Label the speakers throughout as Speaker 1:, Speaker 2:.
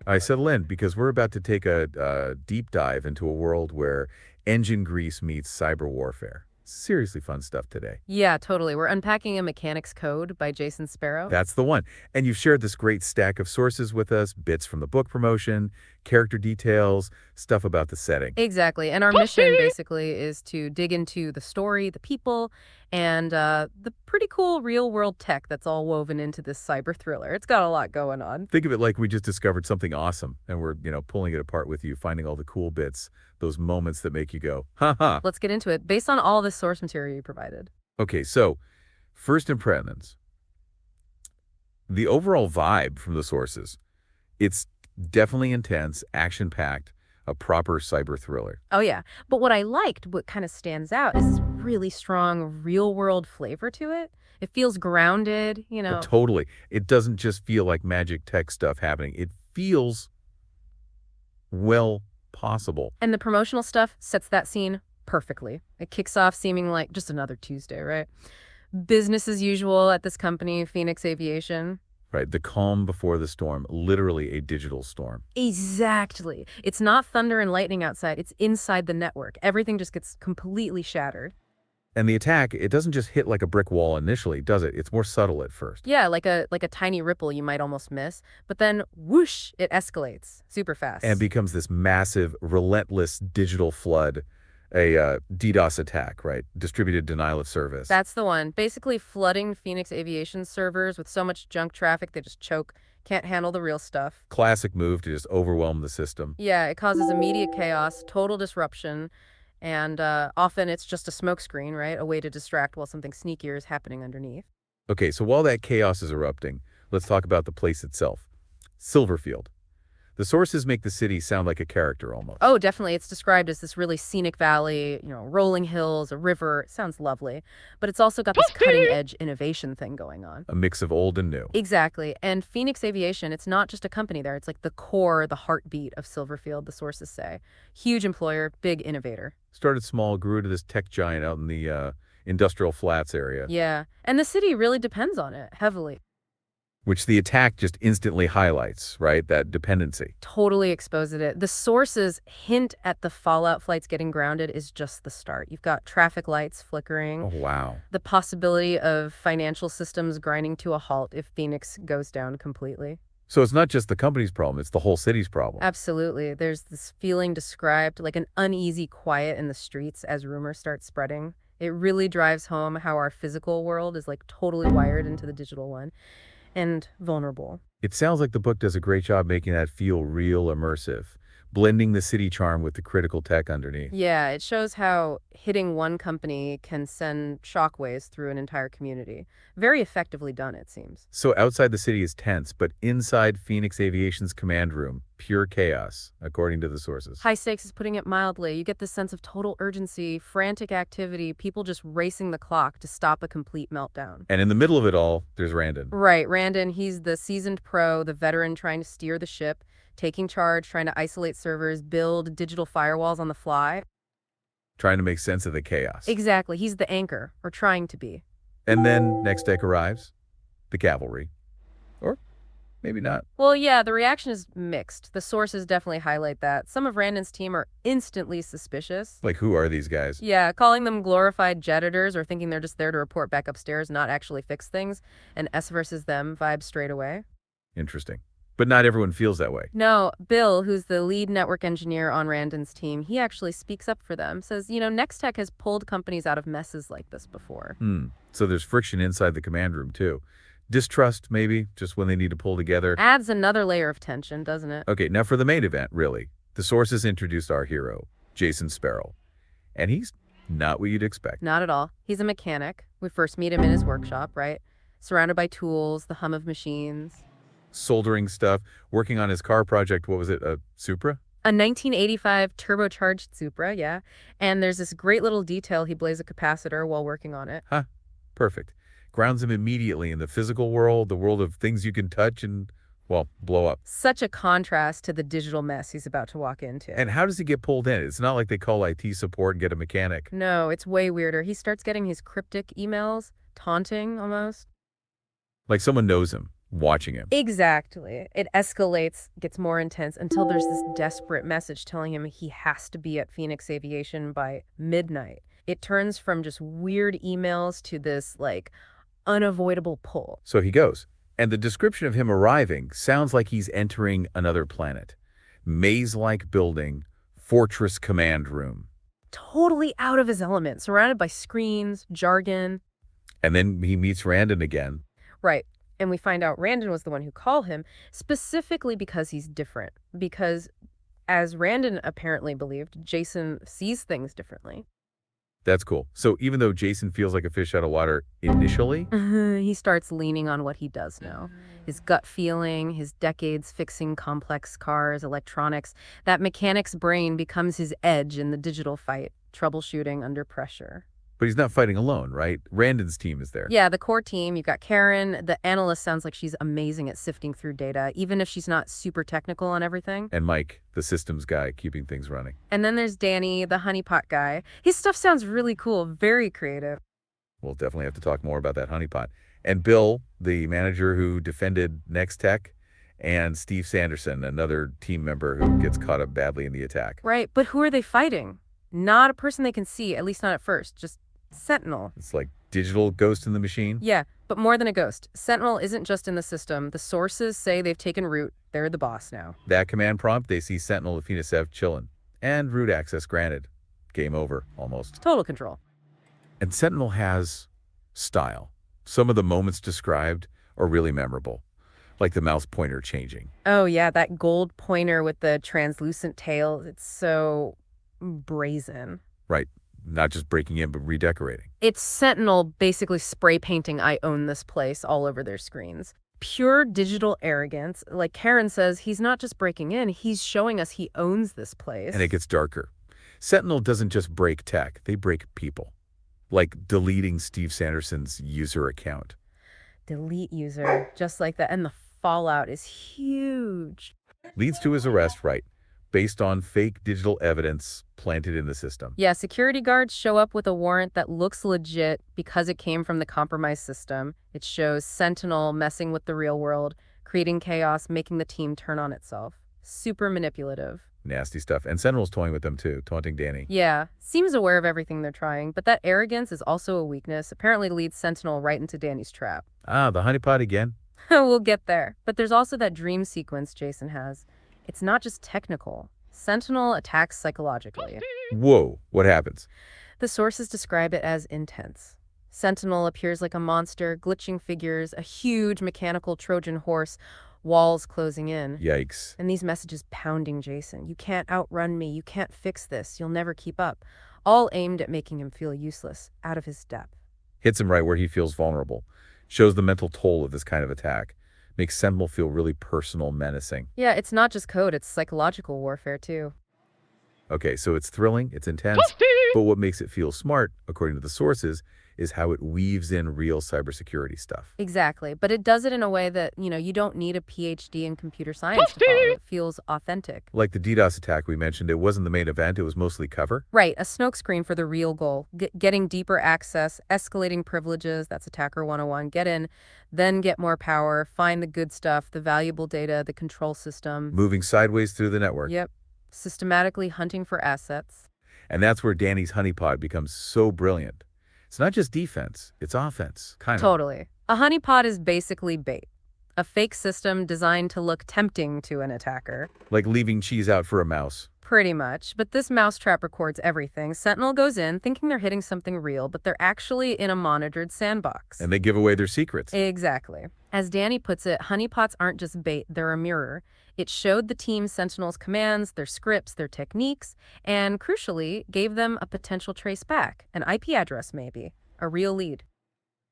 Speaker 1: I settle in because we're about to take a deep dive into a world where engine grease meets cyber warfare. Seriously fun stuff today.
Speaker 2: Yeah, totally. We're unpacking a mechanic's code by Jason Sparrow.
Speaker 1: That's the one. And you've shared this great stack of sources with us, bits from the book promotion, character details, stuff about the setting.
Speaker 2: Exactly. And our mission basically is to dig into the story, the people, and the pretty cool real world tech that's all woven into this cyber thriller. It's got a lot going on.
Speaker 1: Think of it like we just discovered something awesome and we're, pulling it apart with you, finding all the cool bits, those moments that make you go, ha ha.
Speaker 2: Let's get into it based on all the source material you provided.
Speaker 1: Okay, so first impressions. The overall vibe from the sources, it's definitely intense, action-packed, a proper cyber thriller.
Speaker 2: Oh, yeah. But what I liked, what kind of stands out, is this really strong real world flavor to it. It feels grounded, you
Speaker 1: Oh,
Speaker 2: know.
Speaker 1: totally. It doesn't just feel like magic tech stuff happening. It feels, well, possible.
Speaker 2: And the promotional stuff sets that scene perfectly. It kicks off seeming like just another Tuesday, right? Business as usual at this company, Phoenix Aviation.
Speaker 1: Right, the calm before the storm, literally a digital storm.
Speaker 2: Exactly. It's not thunder and lightning outside, it's inside the network. Everything just gets completely shattered.
Speaker 1: And the attack, it doesn't just hit like a brick wall initially, does it? It's more subtle at first.
Speaker 2: Yeah, like a tiny ripple you might almost miss, but then whoosh, it escalates super fast.
Speaker 1: And becomes this massive, relentless digital flood, a DDoS attack, right? Distributed denial of service.
Speaker 2: That's the one. Basically flooding Phoenix Aviation servers with so much junk traffic they just choke, can't handle the real stuff.
Speaker 1: Classic move to just overwhelm the system.
Speaker 2: Yeah, it causes immediate chaos, total disruption, and often it's just a smokescreen, right? A way to distract while something sneakier is happening underneath.
Speaker 1: Okay, so while that chaos is erupting, let's talk about the place itself. Silverfield. The sources make the city sound like a character almost.
Speaker 2: Oh, definitely. It's described as this really scenic valley, rolling hills, a river. It sounds lovely. But it's also got this cutting edge innovation thing going on.
Speaker 1: A mix of old and new.
Speaker 2: Exactly. And Phoenix Aviation, it's not just a company there. It's like the core, the heartbeat of Silverfield, the sources say. Huge employer, big innovator.
Speaker 1: Started small, grew to this tech giant out in the industrial flats area.
Speaker 2: Yeah. And the city really depends on it heavily.
Speaker 1: Which the attack just instantly highlights, right? That dependency.
Speaker 2: Totally exposes it. The sources hint at the Fallout flights getting grounded is just the start. You've got traffic lights flickering,
Speaker 1: Oh, wow.
Speaker 2: the possibility of financial systems grinding to a halt if Phoenix goes down completely.
Speaker 1: So it's not just the company's problem, it's the whole city's problem.
Speaker 2: Absolutely. There's this feeling described like an uneasy quiet in the streets as rumors start spreading. It really drives home how our physical world is like totally wired into the digital one and vulnerable.
Speaker 1: It sounds like the book does a great job making that feel real immersive, blending the city charm with the critical tech underneath.
Speaker 2: Yeah, it shows how hitting one company can send shockwaves through an entire community. Very effectively done, it seems.
Speaker 1: So outside the city is tense, but inside Phoenix Aviation's command room, pure chaos, according to the sources.
Speaker 2: High stakes is putting it mildly. You get this sense of total urgency, frantic activity, people just racing the clock to stop a complete meltdown.
Speaker 1: And in the middle of it all, there's Randon.
Speaker 2: Right, Randon, he's the seasoned pro, the veteran trying to steer the ship, taking charge, trying to isolate servers, build digital firewalls on the fly.
Speaker 1: Trying to make sense of the chaos.
Speaker 2: Exactly, he's the anchor, or trying to be.
Speaker 1: And then next deck arrives, the cavalry. Or maybe not.
Speaker 2: Well, yeah, the reaction is mixed. The sources definitely highlight that. Some of Randon's team are instantly suspicious.
Speaker 1: Like, who are these guys?
Speaker 2: Yeah, calling them glorified jet editors or thinking they're just there to report back upstairs, not actually fix things. And us versus them vibes straight away.
Speaker 1: Interesting. But not everyone feels that way.
Speaker 2: No, Bill, who's the lead network engineer on Randon's team, he actually speaks up for them. Says, Nextech has pulled companies out of messes like this before.
Speaker 1: So there's friction inside the command room, too. Distrust, maybe, just when they need to pull together.
Speaker 2: Adds another layer of tension, doesn't it?
Speaker 1: Okay, now for the main event, really. The sources introduced our hero, Jason Sparrow. And he's not what you'd expect.
Speaker 2: Not at all. He's a mechanic. We first meet him in his workshop, right? Surrounded by tools, the hum of machines.
Speaker 1: Soldering stuff, working on his car project, what was it, a Supra?
Speaker 2: A 1985 turbocharged Supra, yeah. And there's this great little detail he blaze a capacitor while working on it.
Speaker 1: Huh, perfect. Grounds him immediately in the physical world, the world of things you can touch and, well, blow up.
Speaker 2: Such a contrast to the digital mess he's about to walk into.
Speaker 1: And how does he get pulled in? It's not like they call IT support and get a mechanic.
Speaker 2: No, it's way weirder. He starts getting his cryptic emails, taunting almost.
Speaker 1: Like someone knows him, watching him.
Speaker 2: Exactly. It escalates, gets more intense until there's this desperate message telling him he has to be at Phoenix Aviation by midnight. It turns from just weird emails to this, like, unavoidable pull.
Speaker 1: So he goes. And the description of him arriving sounds like he's entering another planet. Maze-like building, fortress command room.
Speaker 2: Totally out of his element, surrounded by screens, jargon.
Speaker 1: And then he meets Randon again.
Speaker 2: Right. And we find out Randon was the one who called him, specifically because he's different. Because, as Randon apparently believed, Jason sees things differently.
Speaker 1: That's cool. So even though Jason feels like a fish out of water initially,
Speaker 2: He starts leaning on what he does know. His gut feeling, his decades fixing complex cars, electronics. That mechanic's brain becomes his edge in the digital fight, troubleshooting under pressure.
Speaker 1: but he's not fighting alone, right? Randon's team is there.
Speaker 2: Yeah, the core team, you've got Karen. The analyst sounds like she's amazing at sifting through data, even if she's not super technical on everything.
Speaker 1: And Mike, the systems guy, keeping things running.
Speaker 2: And then there's Danny, the honeypot guy. His stuff sounds really cool, very creative.
Speaker 1: We'll definitely have to talk more about that honeypot. And Bill, the manager who defended Next Tech, and Steve Sanderson, another team member who gets caught up badly in the attack.
Speaker 2: Right, but who are they fighting? Not a person they can see, at least not at first, just Sentinel.
Speaker 1: It's like digital ghost in the machine.
Speaker 2: Yeah, but more than a ghost. Sentinel isn't just in the system. The sources say they've taken root. They're the boss now.
Speaker 1: That command prompt, they see Sentinel of Phoenix Ave chillin'. And root access granted. Game over, almost.
Speaker 2: Total control.
Speaker 1: And Sentinel has style. Some of the moments described are really memorable, like the mouse pointer changing.
Speaker 2: Oh, yeah, that gold pointer with the translucent tail. It's so brazen.
Speaker 1: Right. Not just breaking in, but redecorating.
Speaker 2: It's Sentinel basically spray painting "I own this place" all over their screens. Pure digital arrogance. Like Karen says, he's not just breaking in, he's showing us he owns this place.
Speaker 1: And it gets darker. Sentinel doesn't just break tech, they break people. Like deleting Steve Sanderson's user account.
Speaker 2: Delete user, just like that. And the fallout is huge.
Speaker 1: Leads to his arrest, right, based on fake digital evidence planted in the system.
Speaker 2: Yeah, security guards show up with a warrant that looks legit because it came from the compromised system. It shows Sentinel messing with the real world, creating chaos, making the team turn on itself. Super manipulative.
Speaker 1: Nasty stuff. And Sentinel's toying with them too, taunting Danny.
Speaker 2: Yeah, seems aware of everything they're trying, but that arrogance is also a weakness. Apparently leads Sentinel right into Danny's trap.
Speaker 1: Ah, the honeypot again?
Speaker 2: We'll get there. But there's also that dream sequence Jason has. It's not just technical. Sentinel attacks psychologically.
Speaker 1: Whoa, what happens?
Speaker 2: The sources describe it as intense. Sentinel appears like a monster, glitching figures, a huge mechanical Trojan horse, walls closing in.
Speaker 1: Yikes.
Speaker 2: And these messages pounding Jason. You can't outrun me. You can't fix this. You'll never keep up. All aimed at making him feel useless, out of his depth.
Speaker 1: Hits him right where he feels vulnerable. Shows the mental toll of this kind of attack. Makes Sentinel feel really personal, menacing.
Speaker 2: Yeah, it's not just code, it's psychological warfare too.
Speaker 1: Okay, so it's thrilling, it's intense, but what makes it feel smart, according to the sources, is how it weaves in real cybersecurity stuff.
Speaker 2: Exactly, but it does it in a way that, you don't need a PhD in computer science to follow. It feels authentic.
Speaker 1: Like the DDoS attack we mentioned, it wasn't the main event, it was mostly cover.
Speaker 2: Right, a smokescreen for the real goal. Getting deeper access, escalating privileges, that's Attacker 101. Get in, then get more power, find the good stuff, the valuable data, the control system.
Speaker 1: Moving sideways through the network.
Speaker 2: Yep, systematically hunting for assets.
Speaker 1: And that's where Danny's honeypot becomes so brilliant. It's not just defense, it's offense, kind of.
Speaker 2: Totally. A honeypot is basically bait. A fake system designed to look tempting to an attacker.
Speaker 1: Like leaving cheese out for a mouse.
Speaker 2: Pretty much. But this mousetrap records everything. Sentinel goes in thinking they're hitting something real, but they're actually in a monitored sandbox.
Speaker 1: And they give away their secrets.
Speaker 2: Exactly. As Danny puts it, honeypots aren't just bait, they're a mirror. It showed the team Sentinel's commands, their scripts, their techniques, and crucially, gave them a potential trace back. An IP address, maybe. A real lead.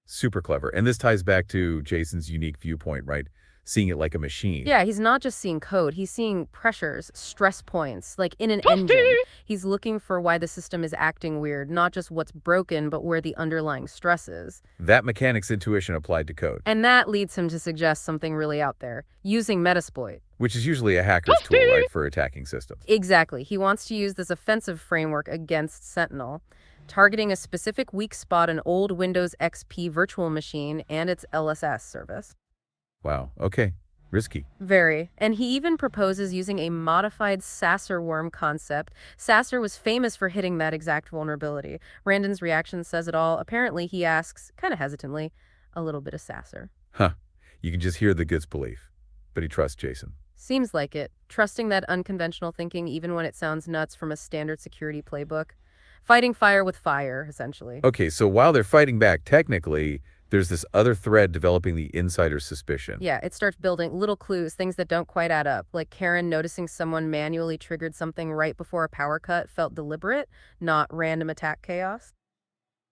Speaker 1: Super clever. And this ties back to Jason's unique viewpoint, right? Seeing it like a machine.
Speaker 2: Yeah, he's not just seeing code. He's seeing pressures, stress points, like in an engine. He's looking for why the system is acting weird, not just what's broken, but where the underlying stress is.
Speaker 1: That mechanic's intuition applied to code.
Speaker 2: And that leads him to suggest something really out there, using Metasploit.
Speaker 1: Which is usually a hacker's tool, right, for attacking systems.
Speaker 2: Exactly. He wants to use this offensive framework against Sentinel, targeting a specific weak spot in old Windows XP virtual machine and its LSS service.
Speaker 1: Wow. Okay. Risky.
Speaker 2: Very. And he even proposes using a modified Sasser worm concept. Sasser was famous for hitting that exact vulnerability. Randon's reaction says it all. Apparently, he asks, kind of hesitantly, a little bit of Sasser.
Speaker 1: Huh. You can just hear the disbelief. But he trusts Jason.
Speaker 2: Seems like it. Trusting that unconventional thinking even when it sounds nuts from a standard security playbook. Fighting fire with fire, essentially.
Speaker 1: Okay, so while they're fighting back, technically, there's this other thread developing the insider's suspicion.
Speaker 2: Yeah, it starts building little clues, things that don't quite add up. Like Karen noticing someone manually triggered something right before a power cut felt deliberate, not random attack chaos.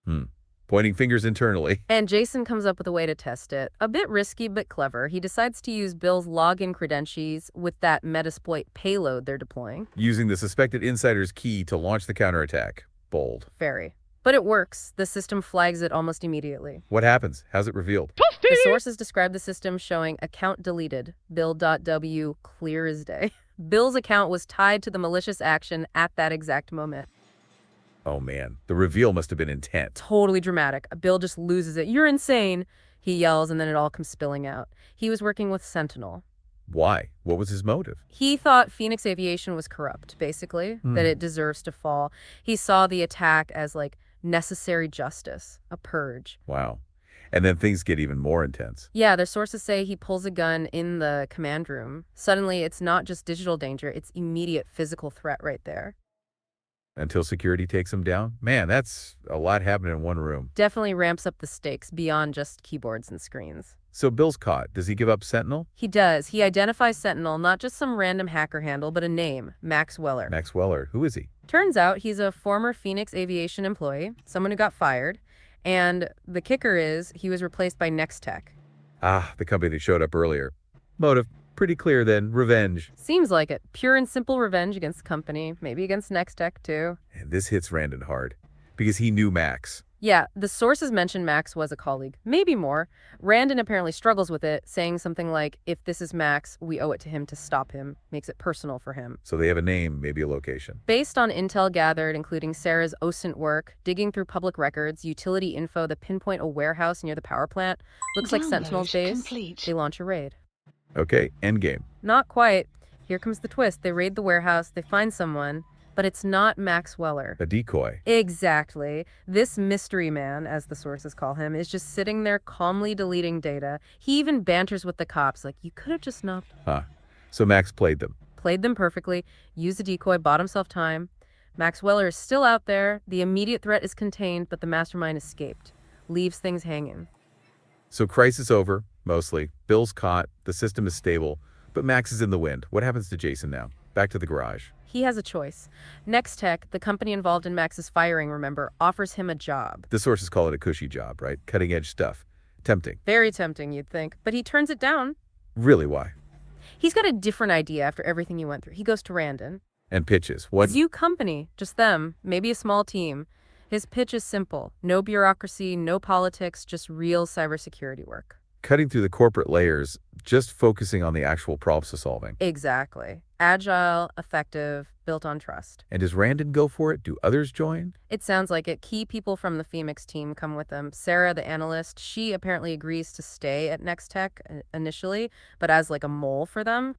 Speaker 1: Hmm. Pointing fingers internally.
Speaker 2: And Jason comes up with a way to test it. A bit risky, but clever. He decides to use Bill's login credentials with that Metasploit payload they're deploying.
Speaker 1: Using the suspected insider's key to launch the counterattack. Bold.
Speaker 2: Very. But it works. The system flags it almost immediately.
Speaker 1: What happens? How's it revealed?
Speaker 2: The sources describe the system showing account deleted, Bill.w, clear as day. Bill's account was tied to the malicious action at that exact moment.
Speaker 1: Oh man, the reveal must have been intense.
Speaker 2: Totally dramatic. Bill just loses it. You're insane, he yells, and then it all comes spilling out. He was working with Sentinel.
Speaker 1: Why? What was his motive?
Speaker 2: He thought Phoenix Aviation was corrupt, basically, that it deserves to fall. He saw the attack as, like, necessary justice, a purge.
Speaker 1: Wow. And then things get even more intense.
Speaker 2: Yeah, their sources say he pulls a gun in the command room. Suddenly, it's not just digital danger, it's immediate physical threat right there.
Speaker 1: Until security takes him down? Man, that's a lot happening in one room.
Speaker 2: Definitely ramps up the stakes beyond just keyboards and screens.
Speaker 1: So Bill's caught. Does he give up Sentinel?
Speaker 2: He does. He identifies Sentinel, not just some random hacker handle, but a name, Max Weller.
Speaker 1: Max Weller. Who is he?
Speaker 2: Turns out he's a former Phoenix Aviation employee, someone who got fired, and the kicker is he was replaced by Nextech.
Speaker 1: Ah, the company that showed up earlier. Motive. Pretty clear then. Revenge.
Speaker 2: Seems like it. Pure and simple revenge against the company, maybe against Nextech too.
Speaker 1: And this hits Randon hard. Because he knew Max.
Speaker 2: Yeah, the sources mention Max was a colleague, maybe more. Randon apparently struggles with it, saying something like, if this is Max, we owe it to him to stop him, makes it personal for him.
Speaker 1: So they have a name, maybe a location.
Speaker 2: Based on intel gathered, including Sarah's OSINT work, digging through public records, utility info, the pinpoint a warehouse near the power plant, looks like Sentinel's base.
Speaker 3: Complete.
Speaker 2: They launch a raid.
Speaker 1: Okay, endgame.
Speaker 2: Not quite. Here comes the twist. They raid the warehouse, they find someone, but it's not Max Weller.
Speaker 1: A decoy.
Speaker 2: Exactly. This mystery man, as the sources call him, is just sitting there calmly deleting data. He even banters with the cops, like, you could have just not
Speaker 1: Huh. So Max played them.
Speaker 2: played them perfectly, used the decoy, bought himself time. Max Weller is still out there. The immediate threat is contained, but the mastermind escaped. Leaves things hanging.
Speaker 1: So crisis over, mostly. Bill's caught. The system is stable. But Max is in the wind. What happens to Jason now? Back to the garage.
Speaker 2: He has a choice. Nextech, the company involved in Max's firing, remember, offers him a job.
Speaker 1: The sources call it a cushy job, right? Cutting edge stuff. Tempting.
Speaker 2: Very tempting, you'd think. But he turns it down.
Speaker 1: Really, why?
Speaker 2: He's got a different idea after everything he went through. He goes to Randon.
Speaker 1: And pitches. What?
Speaker 2: His new company, just them, maybe a small team. His pitch is simple. No bureaucracy, no politics, just real cybersecurity work.
Speaker 1: Cutting through the corporate layers, just focusing on the actual problems to solving.
Speaker 2: Exactly. Agile, effective, built on trust.
Speaker 1: And does Randon go for it? Do others join?
Speaker 2: It sounds like it. Key people from the Phoenix team come with them. Sarah, the analyst, she apparently agrees to stay at Nextech initially, but as like a mole for them.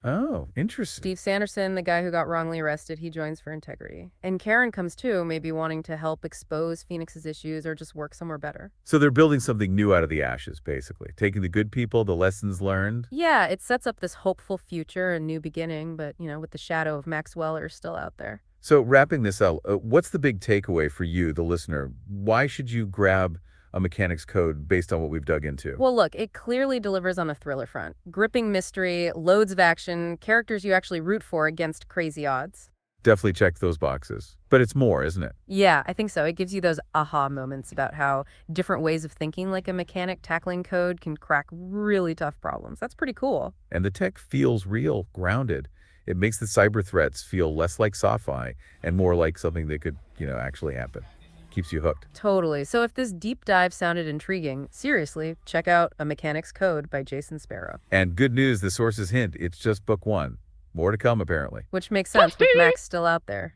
Speaker 1: Oh, interesting.
Speaker 2: Steve Sanderson, the guy who got wrongly arrested, he joins for integrity. And Karen comes too, maybe wanting to help expose Phoenix's issues or just work somewhere better.
Speaker 1: So they're building something new out of the ashes, basically. Taking the good people, the lessons learned.
Speaker 2: Yeah, it sets up this hopeful future, a new beginning, but, with the shadow of Max Weller still out there.
Speaker 1: So wrapping this up, what's the big takeaway for you, the listener? Why should you grab a mechanic's code based on what we've dug into?
Speaker 2: Well, look, it clearly delivers on the thriller front. Gripping mystery, loads of action, characters you actually root for against crazy odds.
Speaker 1: Definitely check those boxes. But it's more, isn't it?
Speaker 2: Yeah, I think so. It gives you those aha moments about how different ways of thinking like a mechanic tackling code can crack really tough problems. That's pretty cool.
Speaker 1: And the tech feels real, grounded. It makes the cyber threats feel less like sci-fi and more like something that could, actually happen. Keeps you hooked.
Speaker 2: Totally. So if this deep dive sounded intriguing, seriously, check out A Mechanic's Code by Jason Sparrow.
Speaker 1: And good news, the sources hint it's just book one. More to come, apparently.
Speaker 2: Which makes sense with Max still out there.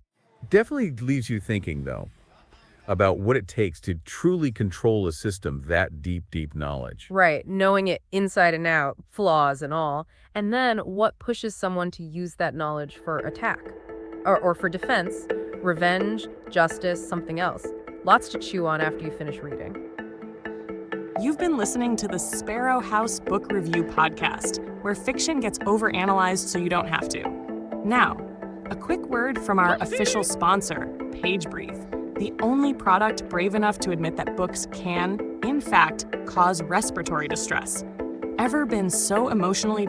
Speaker 1: Definitely leaves you thinking, though. about what it takes to truly control a system that deep knowledge.
Speaker 2: Right, knowing it inside and out, flaws and all. And then what pushes someone to use that knowledge for attack? Or for defense, revenge, justice, something else. Lots to chew on after you finish reading.
Speaker 3: You've been listening to the Sparrow House Book Review Podcast, where fiction gets overanalyzed so you don't have to. Now, a quick word from our official sponsor, PageBreathe, the only product brave enough to admit that books can, in fact, cause respiratory distress. Ever been so emotionally